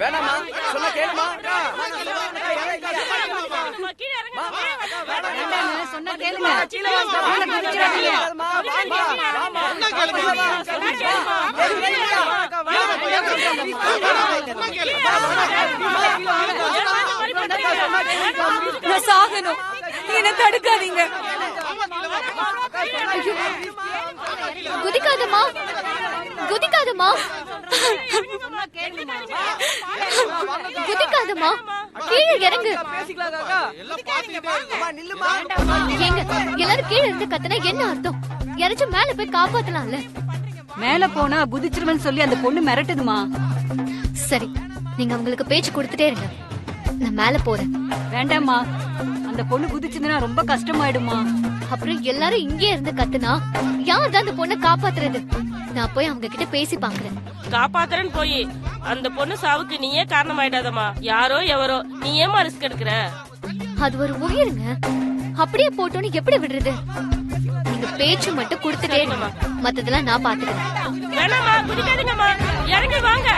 வேணாமா சொன்னா கேளுமா. சொன்னா கேளுங்க. நான் சாகணும், என்ன தடுக்காதீங்க. குதிக்காதம்மா, குதிக்காதம்மா, குதிக்காதம்மா, கீழே இறங்கு. ஏங்க எல்லாரும் கீழே இருந்து கத்துனா என்ன அர்த்தம்? யாராச்சும் மேல போய் காப்பாத்தலாம்ல. மேல போனா குதிச்சிருவேன்னு சொல்லி அந்த பொண்ணு மிரட்டுதுமா. சரி, நீங்க அவங்களுக்கு பேச்சு கொடுத்துட்டே இருங்க, நான் மேல போறேன். வேண்டாம்மா, அந்த பொண்ணு குதிச்சுதுன்னா ரொம்ப கஷ்டமாயிடுமா. அப்புறம் எல்லாரும் இங்கே இருந்து கத்துனா யார் தான் அந்த பொண்ணை காப்பாத்துறது? நான் போய் அவங்க கிட்ட பேசி பாக்குறேன். காப்பாத்துறேன்னு போய் அந்த பொண்ணு சாவுக்கு நீயே காரணமாயிடாதம்மா. யாரோ எவரோ, நீ ஏமா ரிஸ்க் எடுக்கிற? அது ஒரு உயிருங்க, அப்படியே போட்டோன்னு எப்படி விடுறது? நீங்க பேச்சு மட்டும் கொடுத்துட்டே இருங்க, மத்ததெல்லாம் நான் பாத்துக்கிறேன். வேணாமா, குதிக்காதீங்கம்மா, இறங்கி வாங்க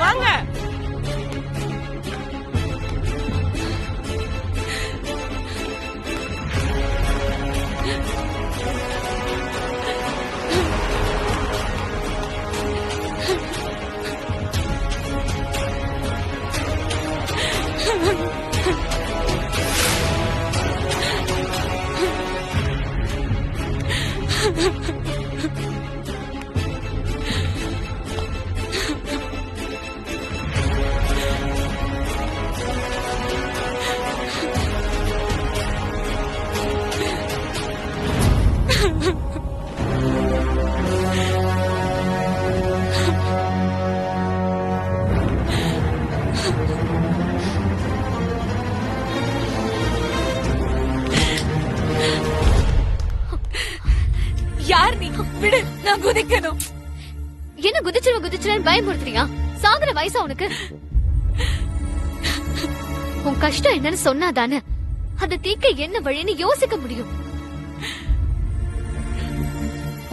வாங்க. யார் நீ? விடு, நான் குதிக்கணும். என்ன குதிச்சிருவேன் பயமுறுத்துறியா? சாகுற வயசா உனக்கு? உன் கஷ்டம் என்னன்னு சொன்னாதானே அதை தீர்க்க என்ன வழின்னு யோசிக்க முடியும்.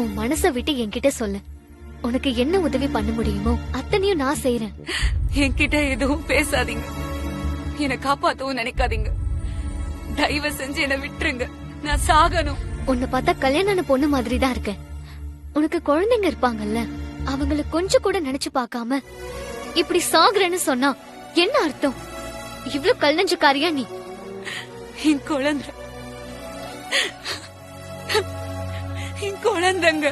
உன் மனச விட்டு என்கிட்ட சொல்லு, உனக்கு என்ன உதவி பண்ண முடியுமோ அத்தனையும் நான் செய்யறேன். என்கிட்ட எதுவும் பேசாதீங்க, என்னை காப்பாத்தவும் நினைக்காதீங்க. தயவு செஞ்சு என்ன விட்டுருங்க, நான் சாகணும். உன்னை பார்த்தா கல்யாணான பொண்ணு மாதிரி தான் இருக்க. உனக்கு குழந்தைங்க இருப்பாங்கல்ல, அவங்கள கொஞ்சம் கூட நினைச்சு பார்க்காம இப்படி சாகுறேன்னு சொன்னா என்ன அர்த்தம்? இவ்ளோ கல்லஞ்சக்காரியா நீ? என் குழந்தை, என் குழந்தைங்க.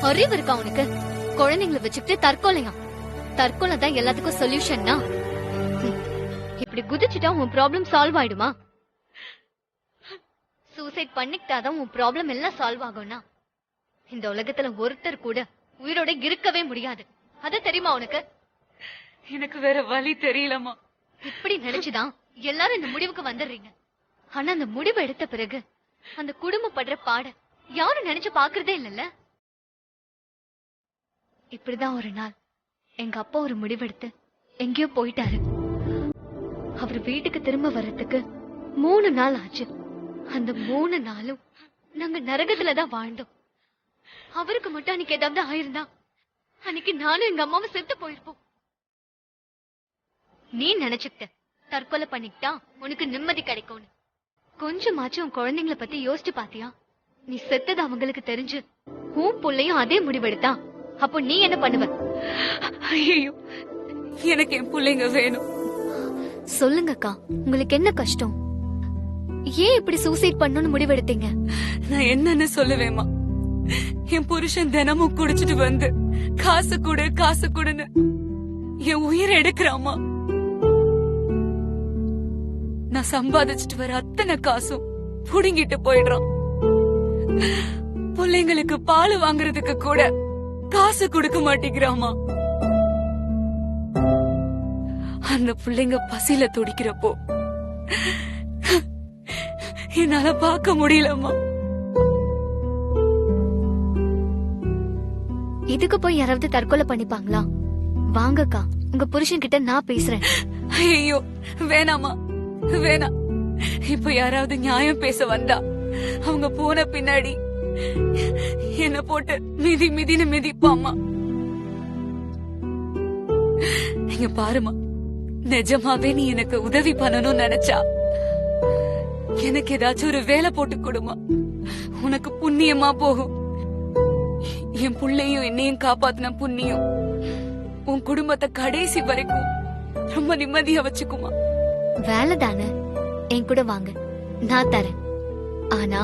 அறிவு இருக்கா உனக்கு? குழந்தைங்களை வச்சுக்கிட்டு தற்கொலையா? தற்கொலை தான் எல்லாத்துக்கும் சொல்யூஷன்னா? இப்படி குதிச்சுட்டா உன் ப்ராப்ளம் சால்வ் ஆயிடுமா? சூசைட் பண்ணிக்கிட்டாதான் உன் ப்ராப்ளம் எல்லாம் சால்வ் ஆகும்னா இந்த உலகத்துல ஒருத்தர் கூட உயிரோட இருக்கவே முடியாது. அது தெரியுமா உனக்கு? எனக்கு வேற வழி தெரியலமா. இப்படி நினைச்சுதான் எல்லாரும் இந்த முடிவுக்கு வந்துடுறீங்க. ஆனா அந்த முடிவு எடுத்த பிறகு அந்த குடும்பம் படுற பாட யாரும் நினைச்சு பாக்குறதே இல்லல்ல. இப்படிதான் ஒரு நாள் எங்க அப்பா ஒரு முடிவெடுத்து எங்கேயோ போயிட்டாரு. அவர் வீட்டுக்கு திரும்ப வர்றதுக்கு 3 நாள் ஆச்சு. அந்த 3 நாளும் நாங்க நரகத்துலதான் வாழ்ந்தோம். அவருக்கு மட்டும் அன்னைக்கு ஏதாவது ஆயிருந்தா அன்னைக்கு நானும் எங்க அம்மாவும் செத்து போயிருப்போம். நீ நினைச்சுக்கிட்ட தற்கொலை பண்ணிக்கிட்டா உனக்கு நிம்மதி கிடைக்கும்னு. கொஞ்சமாச்சும் உன் குழந்தைங்களை பத்தி யோசிச்சு பாத்தியா? நீ செத்தது அவங்களுக்கு தெரிஞ்சு உன் புள்ளையும் அதே முடிவெடுத்தா அப்போ நீ என்ன பண்ணுவ? ஐயோ, எனக்கு என் பிள்ளைங்க வேணும். சொல்லுங்கக்கா, உங்களுக்கு என்ன கஷ்டம்? ஏன் இப்படி சூசைட் பண்ணணும்னு முடிவெடுத்தீங்க? நான் என்னன்னு சொல்லுவேமா? என் புருஷன் தினமும் குடிச்சிட்டு வந்து காசு கொடு காசு கொடுன்னு என் உயிரை எடுக்கிறாமா. நான் சம்பாதிச்சுட்டு வர அத்தனை காசும் புடுங்கிட்டு போயிடுறான். பிள்ளைங்களுக்கு பால் வாங்குறதுக்கு கூட காசு கொடுக்க மாட்டேங்கிறாமா. அந்த பிள்ளைங்க பசியில துடிக்கிறப்போ என்னால பார்க்க முடியலம்மா. இதுக்கு போய் யாராவது தற்கொலை பண்ணிப்பாங்களா? வாங்கக்கா, உங்க புருஷன் கிட்ட நான் பேசுறேன். ஐயோ வேணாமா, வேணாம். இப்ப யாராவது நியாயம் பேச வந்தா அவங்க போன பின்னாடி என்ன போட்டு மிதி மிதின்னு மிதிப்பாமா. நீங்க பாருமா, நிஜமாவே நீ எனக்கு உதவி பண்ணணும்னு நினைச்சா எனக்கு ஏதாச்சும் ஒரு வேலை போட்டு கொடுமா. உனக்கு புண்ணியமா போகும். என் புள்ளையும் என்னையும் காப்பாத்தின புண்ணியம் உன் குடும்பத்தை கடைசி வரைக்கும் ரொம்ப நிம்மதியா வச்சுக்குமா. வேலை தானே, என் கூட வாங்க, நான் தரேன். ஆனா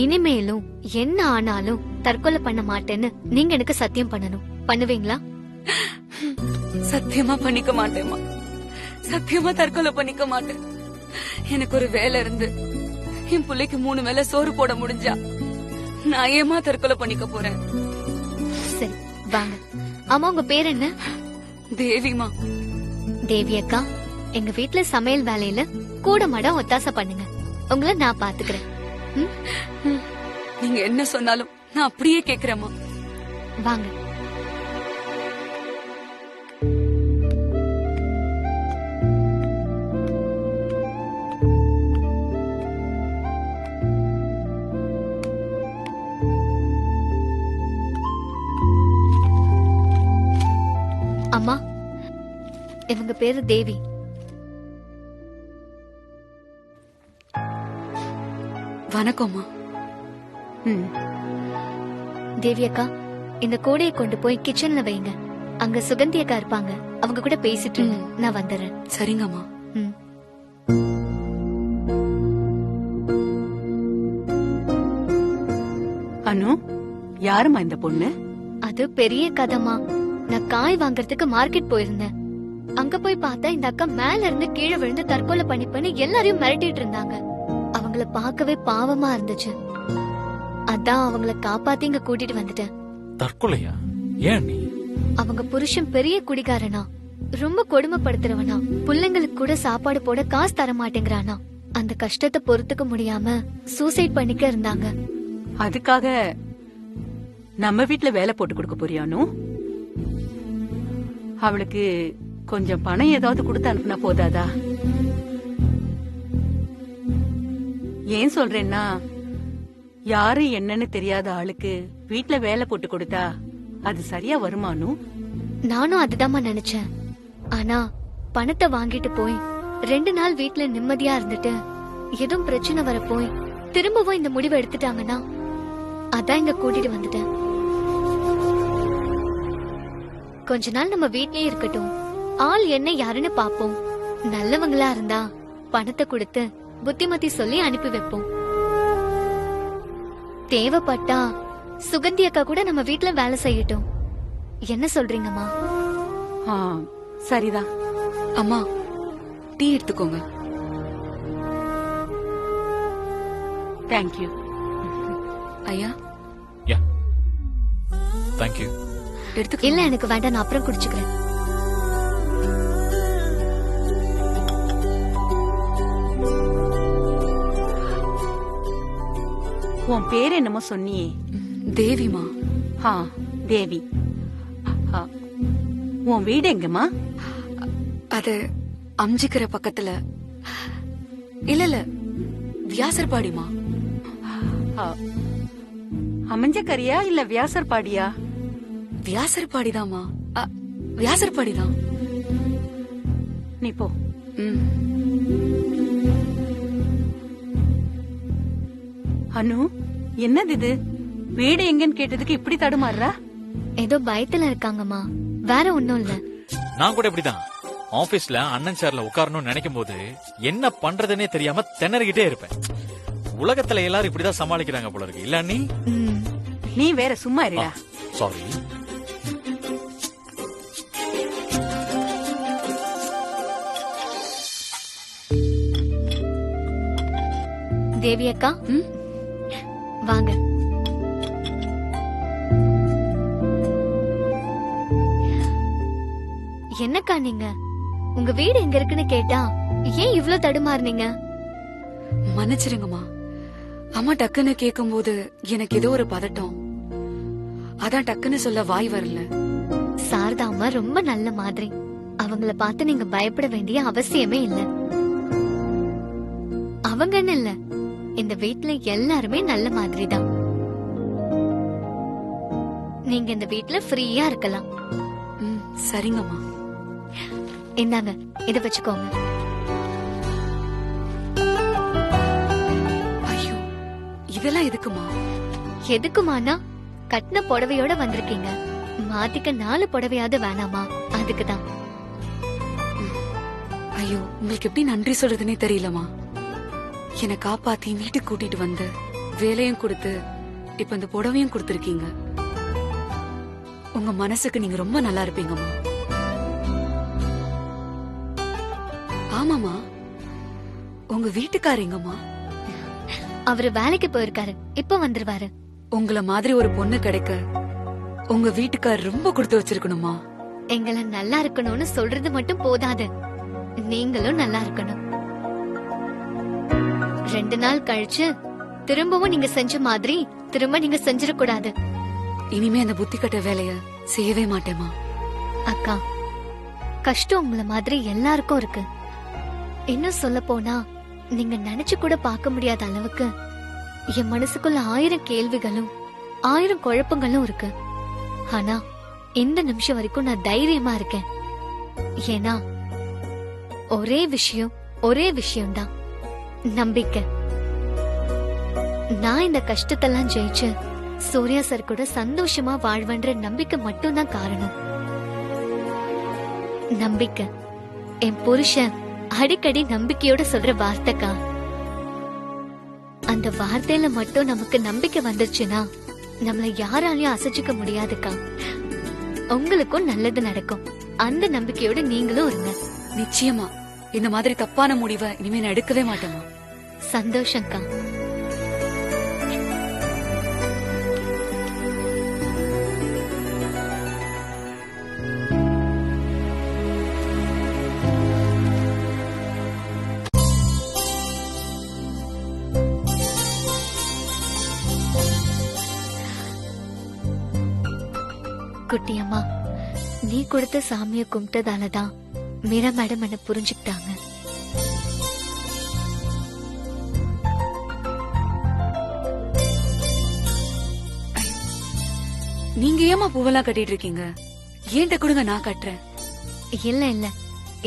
இனிமேலும் என்ன ஆனாலும் தற்கொலை பண்ண மாட்டேன்னு நீங்க எனக்கு சத்தியம் பண்ணணும். பண்ணுவீங்களா? சத்தியமா பண்ணிக்க மாட்டேமா. சத்தியமா தற்கொலை பண்ணிக்க மாட்டேன். எனக்கு ஒரு வேலை இருந்து என் பிள்ளைக்கு 3 வேளை சோறு போட முடிஞ்சா நான் ஏமா தற்கொலை பண்ணிக்க போறேன். சரி வாங்க. ஆமா, உங்க பேர் என்ன? தேவிமா. தேவி அக்கா, எங்க வீட்ல சமையல் வேலையில கூட மாட ஒத்தாசை பண்ணுங்க. உங்களை நான் பாத்துக்கிறேன். நீங்க என்ன சொன்னாலும் நான் அப்படியே கேக்குறேம்மா. வாங்க. அம்மா, இவங்க பேரு தேவி. வணக்கம்மா. தேவி அக்கா, இந்த கூடையை கொண்டு போய் கிச்சன்ல வைங்க. அங்க சுகந்தி அக்கா இருப்பாங்க, அவங்க கூட பேசிட்டு நான் வந்துடுறேன். சரிங்கம்மா. ம். அனு, யாருமா இந்த பொண்ணு? அது பெரிய கதைமா. நான் காய் வாங்குறதுக்கு மார்க்கெட் போயிருந்தேன். அங்க போய் பார்த்தா இந்த அக்கா மேல இருந்து கீழே விழுந்து தற்கொலை பண்ணி எல்லாரையும் மிரட்டிட்டு இருந்தாங்க. அவங்கள பார்க்கவே பாவமா இருந்துச்சு. அதான் அவங்கள காப்பாத்தி இங்க கூட்டிட்டு வந்துட்டேன். தற்கொலையா? ஏன் நீ? அவங்க புருஷன் பெரிய குடிகாரனா, ரொம்ப கொடுமைப்படுத்துறவனா, பிள்ளைங்களுக்கு கூட சாப்பாடு போட காசு தர மாட்டேங்கிறானா. அந்த கஷ்டத்தை பொறுத்துக்க முடியாம சூசைட் பண்ணிக்க இருந்தாங்க. அதுக்காக நம்ம வீட்ல வேலை போட்டு கொடுக்க போறியானு? அவளுக்கு கொஞ்சம் பணம் ஏதாவது கொடுத்து அனுப்புனா போதாதா? ஏன் சொல்றேன்னா, யாரு என்னன்னு தெரியாத ஆளுக்கு வீட்ல வேலை போட்டு கொடுத்தா அது சரியா வருமானு? நானும் அதுதான் நினைச்சேன். ஆனா பணத்தை வாங்கிட்டு போய் 2 நாள் வீட்ல நிம்மதியா இருந்துட்டு எதுவும் பிரச்சனை வர போய் திரும்பவும் இந்த முடிவை எடுத்துட்டாங்கன்னா அதான் இங்க கூட்டிட்டு வந்துட்டேன். கொஞ்ச நாள் நம்ம வீட்லயே இருக்கட்டும், ஆள் என்ன யாருன்னு பாப்போம். நல்லவங்களா இருந்தா பணத்தை கொடுத்து புத்திமதி சொல்லி அனுப்பி வைப்போம். தேவைப்பட்டா சுகந்தி அக்கா கூட நம்ம வீட்ல வேலை செய்யட்டும். என்ன சொல்றீங்கம்மா? சரிதான். அம்மா, டீ எடுத்துக்கோங்க. தேங்க்யூ. ஐயா. யா, தேங்க்யூ. எடுத்துக்கோ. இல்ல, எனக்கு வேண்டாம், நான் அப்புறம் குடிச்சுக்கிறேன். உன் பேர் என்னமோ சொன்னியே? தேவிமா. தேவி. உன் வீடு எங்கம்மா? அது அம்ஜிக்கிற பக்கத்துல. இல்ல வியாசர்பாடிமா. அமைஞ்சக்கரியா இல்ல வியாசர்பாடியா? வியாசர்பாடிதாமா. வியாசர்பாடிதான். நீ போ. அனு, என்னது இது? வீடு எங்கன்னு கேட்டதுக்கு இப்படி தடுமாறுறா? ஏதோ பயத்துல இருக்காங்கம்மா, வேற ஒண்ணும் இல்ல. நான் கூட இப்படிதான். ஆபீஸ்ல அண்ணன் சேர்ல உட்காரணும்னு நினைக்கும் போது என்ன பண்றதுன்னே தெரியாம திணறிக்கிட்டே இருப்பேன். உலகத்துல எல்லாரும் இப்படிதான் சமாளிக்கிறாங்க போல இருக்கு. இல்ல நீ? நீ வேற சும்மா இருடா. சாரி. தேவி அக்கா, வாங்க. என்னக்கா நீங்க? உங்க வீடு எங்க இருக்குன்னு கேட்டா ஏன் இவ்ளோ தடுமாறுனீங்க? மன்னிச்சிருங்கம்மா. அம்மா டக்குன்னு கேக்கும் போது எனக்கு ஏதோ ஒரு பதட்டம். அதான் டக்குன்னு சொல்ல வாய் வரல. சாரதா அம்மா ரொம்ப நல்ல மாதிரி. அவங்கள பார்த்து நீங்க பயப்பட வேண்டிய அவசியமே இல்ல. அவங்கன்னு இல்ல, இந்த வீட்ல எல்லாருமே நல்ல மாதிரி தான். நீங்க இந்த வீட்ல ஃப்ரீயா இருக்கலாம். சரிங்கம்மா. இந்தாங்க, இத வச்சுக்கோங்க. ஐயோ, இதெல்லாம் எதுக்குமா? எதுக்குமானா, கட்டின புடவையோட வந்திருக்கீங்க, மாத்திக்க 4 புடவையாவது வேணாமா? அதுக்குதான். ஐயோ, உங்களுக்கு எப்படி நன்றி சொல்றதுன்னே தெரியலமா. என்னை காப்பாத்தி வீட்டுக்கு கூட்டிட்டு வந்து வேலையும் கொடுத்து இப்ப இந்த புடவையும் கொடுத்திருக்கீங்க. உங்க மனசுக்கு நீங்க ரொம்ப நல்லா இருப்பீங்கம்மா. ஆமாமா, உங்க வீட்டுக்காரங்கம்மா? அவரு வேலைக்கு போயிருக்காரு, இப்ப வந்துருவாரு. உங்கள மாதிரி ஒரு பொண்ணு கிடைக்க உங்க வீட்டுக்கார் ரொம்ப கொடுத்து வச்சிருக்கணுமா. எங்களை நல்லா இருக்கணும்னு சொல்றது மட்டும் போதாது, நீங்களும் நல்லா இருக்கணும். 2 நாள் கழிச்சு திரும்பவும் நீங்க செஞ்ச மாதிரி திரும்ப நீங்க செஞ்சிடக்கூடாது. இனிமே அந்த புத்தி கட்ட வேலைய செய்யவே மாட்டேமா. அக்கா, கஷ்டம் உங்கள மாதிரி எல்லாருக்கும் இருக்கு. இன்னும் சொல்ல போனா, நீங்க நினைச்சு கூட பார்க்க முடியாத அளவுக்கு என் மனசுக்குள்ள 1000 கேள்விகளும் 1000 குழப்பங்களும் இருக்கு. ஆனா இந்த நிமிஷம் வரைக்கும் நான் தைரியமா இருக்கேன். ஏன்னா ஒரே விஷயம்தான், நம்பிக்கை. நான் இந்த கஷ்டத்தெல்லாம் ஜெயிச்சு சூர்யா சார் கூட சந்தோஷமா வாழ்வன்ற நம்பிக்கை மட்டும்தான் காரணம். நம்பிக்கை. என் புருஷன் அடிக்கடி நம்பிக்கையோட சொல்ற வார்த்தைக்கா. அந்த வார்த்தையில மட்டும் நமக்கு நம்பிக்கை வந்துருச்சுன்னா நம்மள யாராலையும் அசைச்சுக்க முடியாதுக்கா. உங்களுக்கும் நல்லது நடக்கும், அந்த நம்பிக்கையோட நீங்களும் இருங்க. நிச்சயமா இந்த மாதிரி தப்பான முடிவை இனிமே நான் எடுக்கவே மாட்டேமா. சந்தோஷம்க்கா. குட்டியம்மா, நீ கொடுத்த சாமியை கும்பிட்டதாலதான் மீரா மேடம் என்ன புரிஞ்சுக்கிட்டாங்க. நீங்க ஏமா பூவெல்லாம் கட்டிட்டு இருக்கீங்க? ஏன்ட்ட கொடுங்க, நான் கட்டுறேன். இல்ல,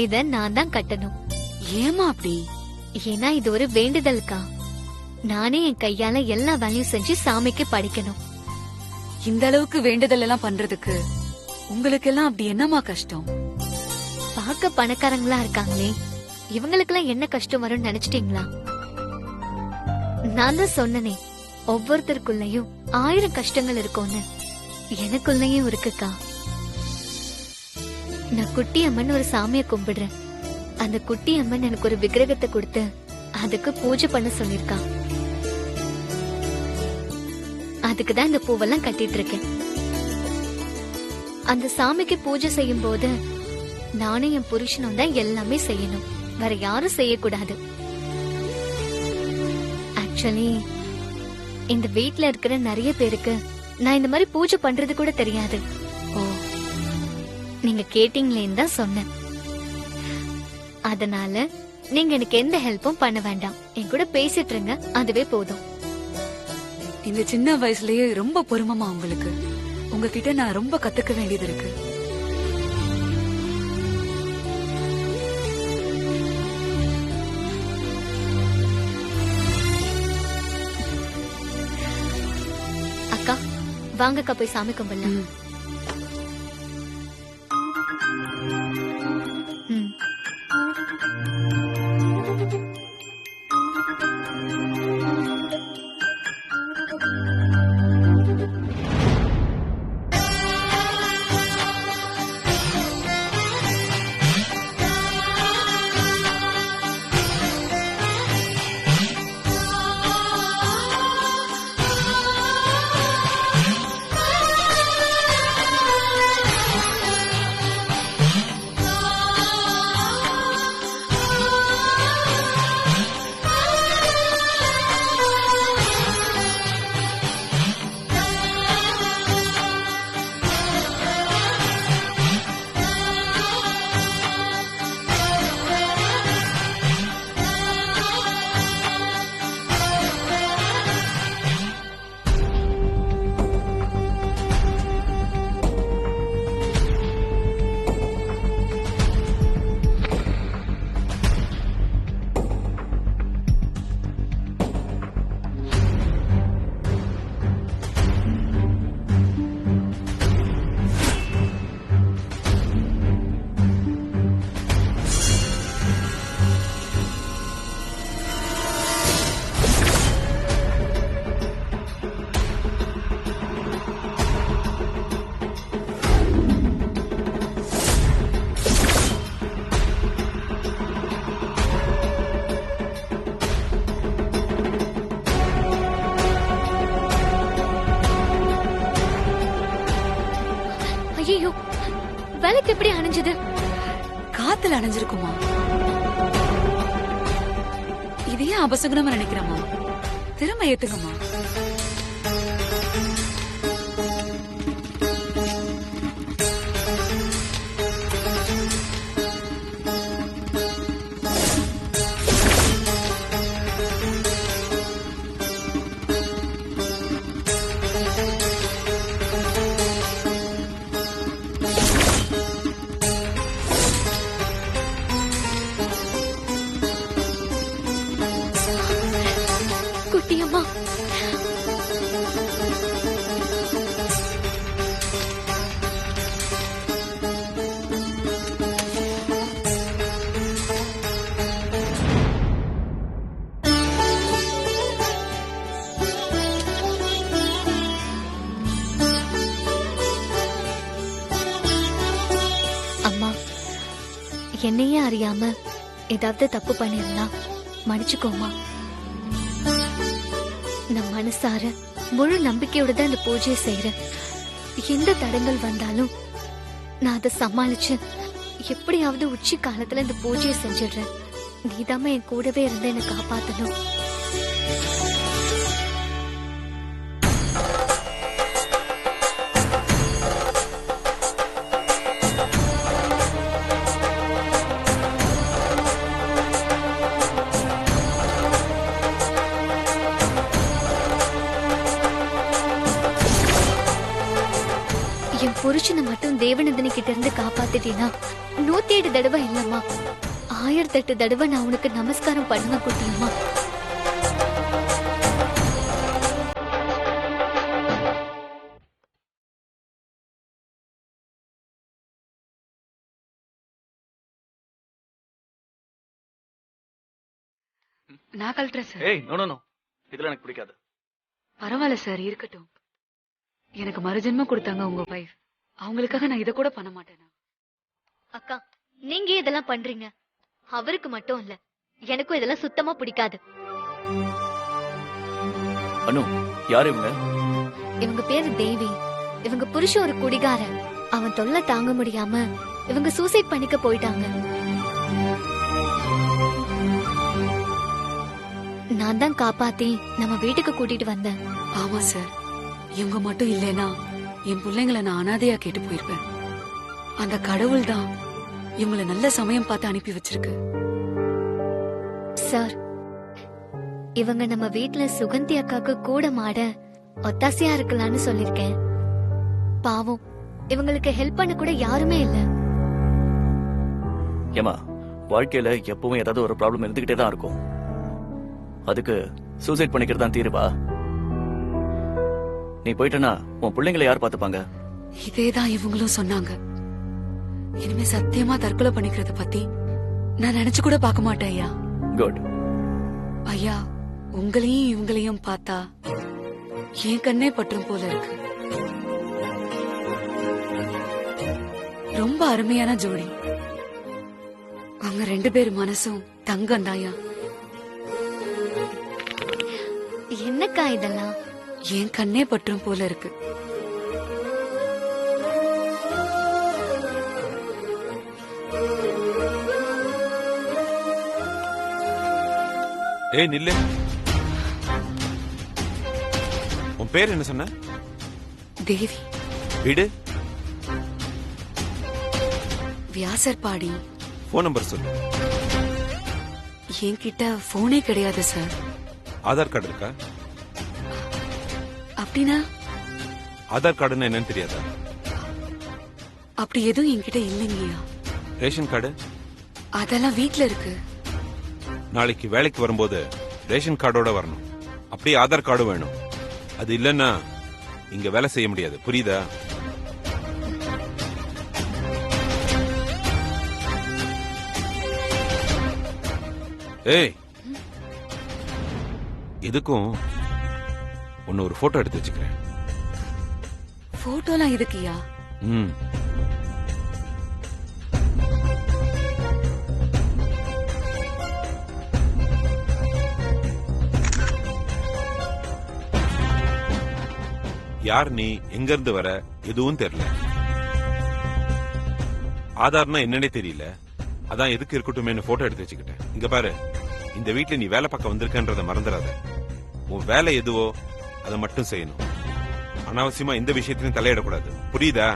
இத நான் தான் கட்டணும். ஏமா அப்படி? ஏன்னா இது ஒரு வேண்டுதல்க்கா. நானே என் கையால எல்லா வேலையும் செஞ்சு சாமிக்கு படைக்கணும். இந்த அளவுக்கு வேண்டுதல் எல்லாம் பண்றதுக்கு உங்களுக்கு எல்லாம் அப்படி என்னமா கஷ்டம்? பார்க்க பணக்காரங்களா இருக்காங்களே, இவங்களுக்கெல்லாம் என்ன கஷ்டம் வரும்னு நினைச்சிட்டீங்களா? நான் தான் சொன்னனே, ஒவ்வொருத்தருக்குள்ளயும் 1000 கஷ்டங்கள் இருக்கும்னு. எனக்குள்ளயும் இருக்குக்கா. நான் குட்டி அம்மன் ஒரு சாமியை கும்பிடுறேன். அந்த குட்டி அம்மன் எனக்கு ஒரு விக்கிரகத்தை கொடுத்து அதுக்கு பூஜை பண்ண சொல்லிருக்கா. அதுக்குதான் இந்த பூவெல்லாம் கட்டிட்டு இருக்கேன். அந்த சாமிக்கு பூஜை செய்யும் போது நானும் என் புருஷனும் தான் எல்லாமே செய்யணும், வேற யாரும் செய்யக்கூடாது. ஆக்சுவலி இந்த வீட்ல இருக்கிற நிறைய பேருக்கு நான் இந்த மாதிரி பூஜை பண்றது கூட தெரியாது. ஓ, நீங்க கேட்டீங்களேன்னு தான் சொன்னேன். அதனால நீங்க எனக்கு எந்த ஹெல்ப்பும் பண்ண வேண்டாம், என் கூட பேசிட்டு இருங்க, அதுவே போதும். இந்த சின்ன வயசுலயே ரொம்ப பொறுமமா உங்களுக்கு. உங்ககிட்ட நான் ரொம்ப கத்துக்க வேண்டியது இருக்கு. அக்கா, வாங்கக்கா போய் சாமி கும்பிடலாம். ம். விளக்கு எப்படி அணைஞ்சது? காத்துல அணைஞ்சிருக்குமா? இதையே அபசகுனமா நினைக்கிறமா? திரும்ப ஏத்துக்கமா. குட்டியம்மா, அம்மா, என்னையே அறியாம ஏதாவது தப்பு பண்ணிருந்தா மன்னிச்சுக்கோமா. நான் மனசார முழு நம்பிக்கையோட தான் இந்த பூஜையை செய்யறேன். எந்த தடங்கள் வந்தாலும் நான் அதை சமாளிச்சு எப்படியாவது உச்சி காலத்துல இந்த பூஜையை செஞ்சிடுறேன். நீதாம என் கூடவே இருந்து என்னை காப்பாத்தணும். என் புருஷனை மட்டும் தேவநந்தினி கிட்ட இருந்து காப்பாத்திட்டீனா 107 தடவை இல்லம்மா, 1008 தடவை நான் உனக்கு நமஸ்காரம் பண்ணுவேன் குட்டியம்மா. நான் கழட்டுறேன் சார். ஏய் நோ நோ நோ, இதெல்லாம் எனக்கு பிடிக்காது. பரவாயில்ல சார், இருக்கட்டும். எனக்கு மறுஜென்மம் கொடுத்தாங்க உங்க வைஃப். அவங்களுக்காக நான் இத கூட பண்ண மாட்டேனா? அக்கா, நீங்க இதெல்லாம் பண்றீங்க. அவருக்கு மட்டும் இல்ல, எனக்கும் இதெல்லாம் சுத்தமா பிடிக்காது. அனு, யாரு இவங்க? இவங்க பேரு தேவி. இவங்க புருஷன் ஒரு குடிகாரன். அவன் தொல்லை தாங்க முடியாம இவங்க சூசைட் பண்ணிக்க போயிட்டாங்க. நான் தான் காப்பாத்தி நம்ம வீட்டுக்கு கூட்டிட்டு வந்தேன். ஆமா சார், இவங்க மட்டும் இல்லைனா என் பிள்ளைங்களை நான் அனாதையா கேட்டு போயிருப்பேன். அந்த கடவுள் தான் இவங்களை நல்ல சமயம் பார்த்து அனுப்பி வச்சிருக்கு. சார், இவங்க நம்ம வீட்ல சுகந்தி அக்காக்கு கூட மாட ஒத்தாசையா இருக்கலாம்னு சொல்லிருக்கேன். பாவம், இவங்களுக்கு ஹெல்ப் பண்ண கூட யாருமே இல்ல. ஏமா, வாழ்க்கையில எப்பவும் ஏதாவது ஒரு ப்ராப்ளம் இருந்துகிட்டே தான் இருக்கும். அதுக்கு சூசைட் பண்ணிக்கிறது தான் தீர்வா? நீ போயிட்டனா உன் பிள்ளைங்களை யார் பாத்துப்பாங்க? இதேதான் இவங்களும் சொன்னாங்க. இனிமே சத்தியமா தற்கொலை பண்ணிக்கிறத பத்தி நான் நினைச்சு கூட பார்க்க மாட்டேன் ஐயா. குட். ஐயா, உங்களையும் இவங்களையும் பார்த்தா என் கண்ணே பற்றும் போல இருக்கு. ரொம்ப அருமையான ஜோடி. அவங்க 2 பேர் மனசும் தங்கம் தாயா. என்னக்கா இதெல்லாம்? என் கண்ணே பற்றும் போல இருக்கு. ஏய் நில்லு. உன் பேர் என்ன சொன்ன? தேவி. வீடு? வியாசர்பாடி. போன் நம்பர் சொல்லு. என்கிட்ட போனே கிடையாது சார். ஆதார் கார்டு இருக்கா? அப்படின்னா? ஆதார் கார்டுன்னு என்னன்னு தெரியாதா? அப்படி எதுவும் என்கிட்ட இல்லைங்கய்யா. Ration card? அதெல்லாம் வீட்ல இருக்கு. நாளைக்கு வேலைக்கு வரும்போது ரேஷன் கார்டோட வரணும். அப்படியே ஆதார் கார்டு வேணும். அது இல்லன்னா இங்க வேலை செய்ய முடியாது. புரியுதா? ஏய், எதுக்கும் உன்னை ஒரு போட்டோ எடுத்து வச்சுக்கிறேன். போட்டோலாம் எதுக்குயா? ம், யார் நீ, எங்க இருந்து வர, எதுவும் தெரியல. ஆதார்னா என்னன்னே தெரியல. அதான் எதுக்கு இருக்கட்டுமேனு போட்டோ எடுத்து வச்சுக்கிட்டேன். இங்க பாரு, இந்த வீட்டுல நீ வேலை பார்க்க வந்திருக்கன்றத மறந்துடாத. உன் வேலை எதுவோ அதை மட்டும் செய்யணும். அனாவசியமா இந்த விஷயத்திலும் தலையிடக்கூடாது. புரியுதா?